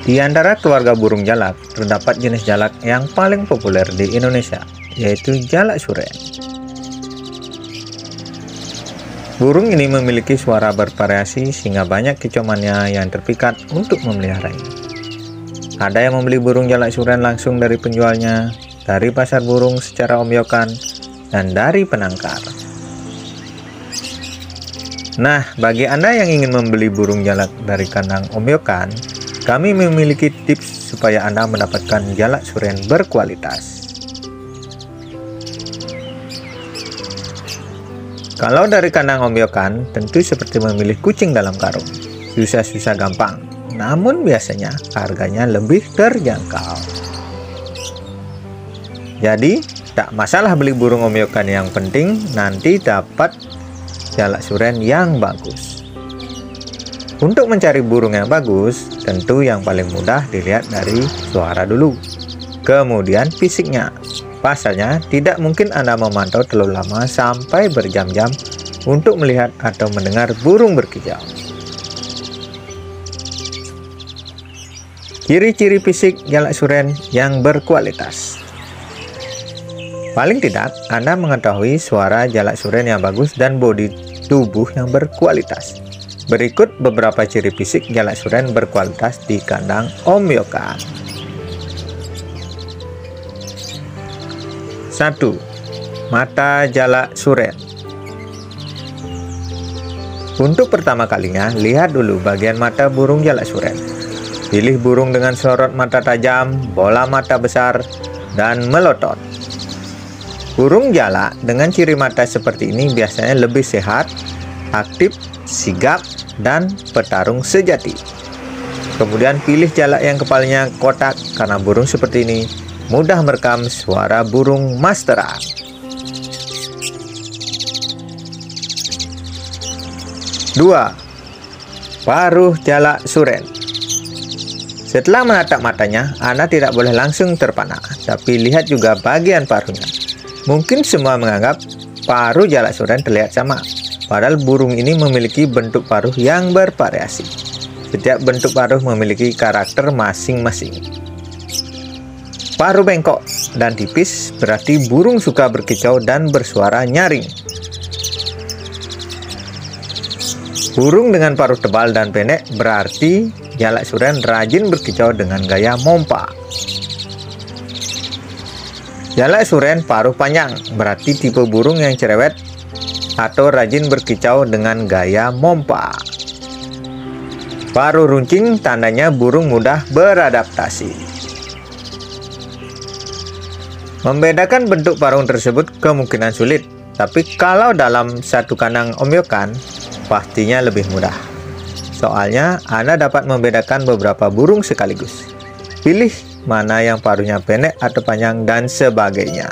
Di antara keluarga burung jalak, terdapat jenis jalak yang paling populer di Indonesia, yaitu jalak suren. Burung ini memiliki suara bervariasi sehingga banyak kicauannya yang terpikat untuk memeliharanya. Ada yang membeli burung jalak suren langsung dari penjualnya, dari pasar burung secara omyokan, dan dari penangkar. Nah, bagi Anda yang ingin membeli burung jalak dari kandang omyokan, kami memiliki tips supaya Anda mendapatkan jalak suren berkualitas. Kalau dari kandang omyokan, tentu seperti memilih kucing dalam karung. Susah-susah gampang, namun biasanya harganya lebih terjangkau. Jadi, tak masalah beli burung omyokan, yang penting nanti dapat jalak suren yang bagus. Untuk mencari burung yang bagus, tentu yang paling mudah dilihat dari suara dulu. Kemudian fisiknya. Pasalnya, tidak mungkin Anda memantau terlalu lama sampai berjam-jam untuk melihat atau mendengar burung berkicau. Ciri-ciri fisik jalak suren yang berkualitas. Paling tidak, Anda mengetahui suara jalak suren yang bagus dan bodi tubuh yang berkualitas. Berikut beberapa ciri fisik jalak suren berkualitas di kandang omyokan. 1. Mata jalak suren. Untuk pertama kalinya, lihat dulu bagian mata burung jalak suren. Pilih burung dengan sorot mata tajam, bola mata besar, dan melotot. Burung jalak dengan ciri mata seperti ini biasanya lebih sehat, aktif, sigap, dan petarung sejati. Kemudian pilih jalak yang kepalanya kotak, karena burung seperti ini mudah merekam suara burung masteran. 2. Paruh jalak suren. Setelah menatap matanya, Anda tidak boleh langsung terpana, tapi lihat juga bagian paruhnya. Mungkin semua menganggap paruh jalak suren terlihat sama, padahal burung ini memiliki bentuk paruh yang bervariasi. Setiap bentuk paruh memiliki karakter masing-masing. Paruh bengkok dan tipis berarti burung suka berkicau dan bersuara nyaring. Burung dengan paruh tebal dan pendek berarti jalak suren rajin berkicau dengan gaya mompa. Jalak suren paruh panjang berarti tipe burung yang cerewet atau rajin berkicau dengan gaya mompa. Paruh runcing tandanya burung mudah beradaptasi. Membedakan bentuk paruh tersebut kemungkinan sulit, tapi kalau dalam satu kandang omyokan, pastinya lebih mudah. Soalnya, Anda dapat membedakan beberapa burung sekaligus. Pilih mana yang paruhnya pendek atau panjang dan sebagainya.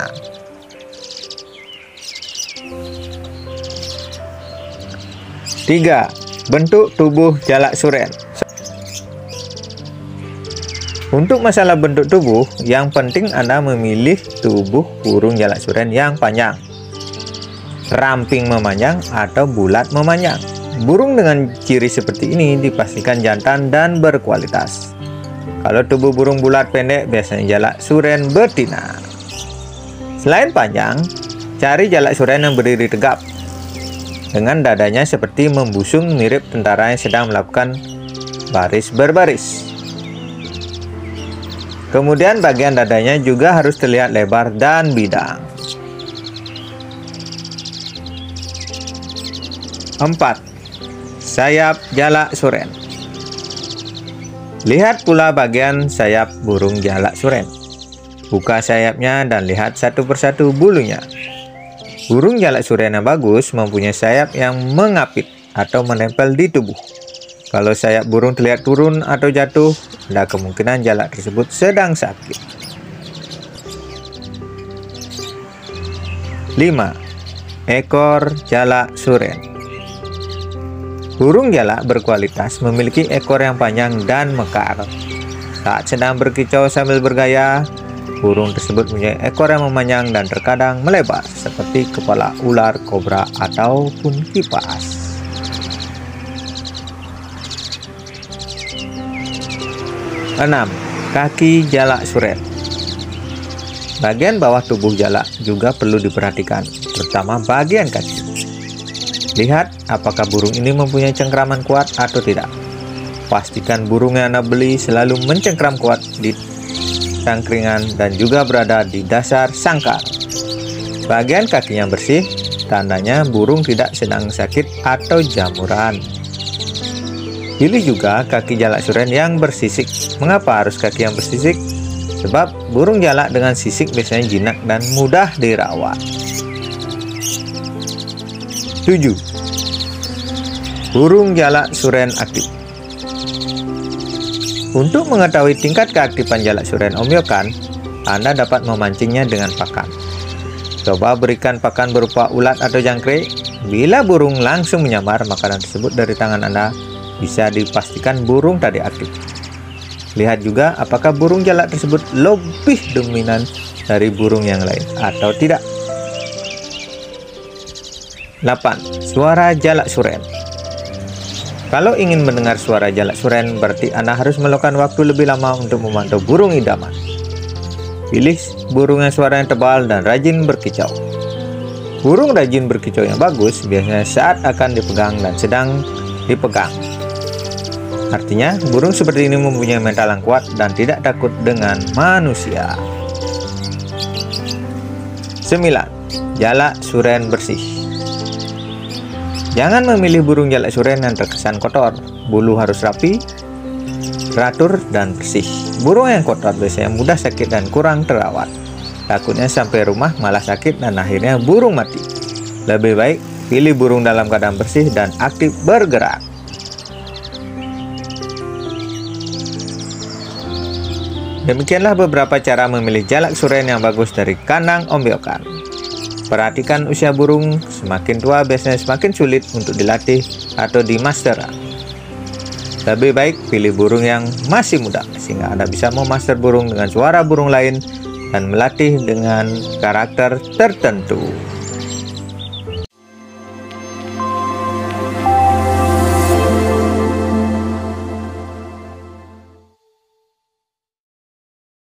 Tiga, bentuk tubuh jalak suren. Untuk masalah bentuk tubuh, yang penting Anda memilih tubuh burung jalak suren yang panjang, ramping memanjang, atau bulat memanjang. Burung dengan ciri seperti ini dipastikan jantan dan berkualitas. Kalau tubuh burung bulat pendek, biasanya jalak suren betina. Selain panjang, cari jalak suren yang berdiri tegap, dengan dadanya seperti membusung mirip tentara yang sedang melakukan baris berbaris. Kemudian bagian dadanya juga harus terlihat lebar dan bidang. 4. Sayap jalak suren. Lihat pula bagian sayap burung jalak suren. Buka sayapnya dan lihat satu persatu bulunya. Burung jalak suren yang bagus mempunyai sayap yang mengapit atau menempel di tubuh. Kalau sayap burung terlihat turun atau jatuh, ada kemungkinan jalak tersebut sedang sakit. 5. Ekor jalak suren. Burung jalak berkualitas memiliki ekor yang panjang dan mekar. Saat sedang berkicau sambil bergaya, burung tersebut mempunyai ekor yang memanjang dan terkadang melebar, seperti kepala ular, kobra, ataupun kipas. 6. Kaki jalak suren. Bagian bawah tubuh jalak juga perlu diperhatikan, terutama bagian kaki. Lihat apakah burung ini mempunyai cengkraman kuat atau tidak. Pastikan burung yang Anda beli selalu mencengkram kuat di cangkringan dan juga berada di dasar sangkar. Bagian kakinya bersih, tandanya burung tidak sedang sakit atau jamuran. Pilih juga kaki jalak suren yang bersisik. Mengapa harus kaki yang bersisik? Sebab burung jalak dengan sisik biasanya jinak dan mudah dirawat. 7. Burung jalak suren aktif. Untuk mengetahui tingkat keaktifan jalak suren ombyokan, Anda dapat memancingnya dengan pakan. Coba berikan pakan berupa ulat atau jangkrik. Bila burung langsung menyamar makanan tersebut dari tangan Anda, bisa dipastikan burung tadi aktif. Lihat juga apakah burung jalak tersebut lebih dominan dari burung yang lain atau tidak. 8. Suara jalak suren. Kalau ingin mendengar suara jalak suren, berarti Anda harus meluangkan waktu lebih lama untuk memantau burung idaman. Pilih burung yang suaranya tebal dan rajin berkicau. Burung rajin berkicau yang bagus biasanya saat akan dipegang dan sedang dipegang. Artinya, burung seperti ini mempunyai mental yang kuat dan tidak takut dengan manusia. 9. Jalak suren bersih. Jangan memilih burung jalak suren yang terkesan kotor. Bulu harus rapi, teratur, dan bersih. Burung yang kotor biasanya mudah sakit dan kurang terawat. Takutnya sampai rumah malah sakit dan akhirnya burung mati. Lebih baik pilih burung dalam keadaan bersih dan aktif bergerak. Demikianlah beberapa cara memilih jalak suren yang bagus dari kandang ombyokan. Perhatikan usia burung, semakin tua biasanya semakin sulit untuk dilatih atau dimaster. Lebih baik pilih burung yang masih muda, sehingga Anda bisa memaster burung dengan suara burung lain dan melatih dengan karakter tertentu.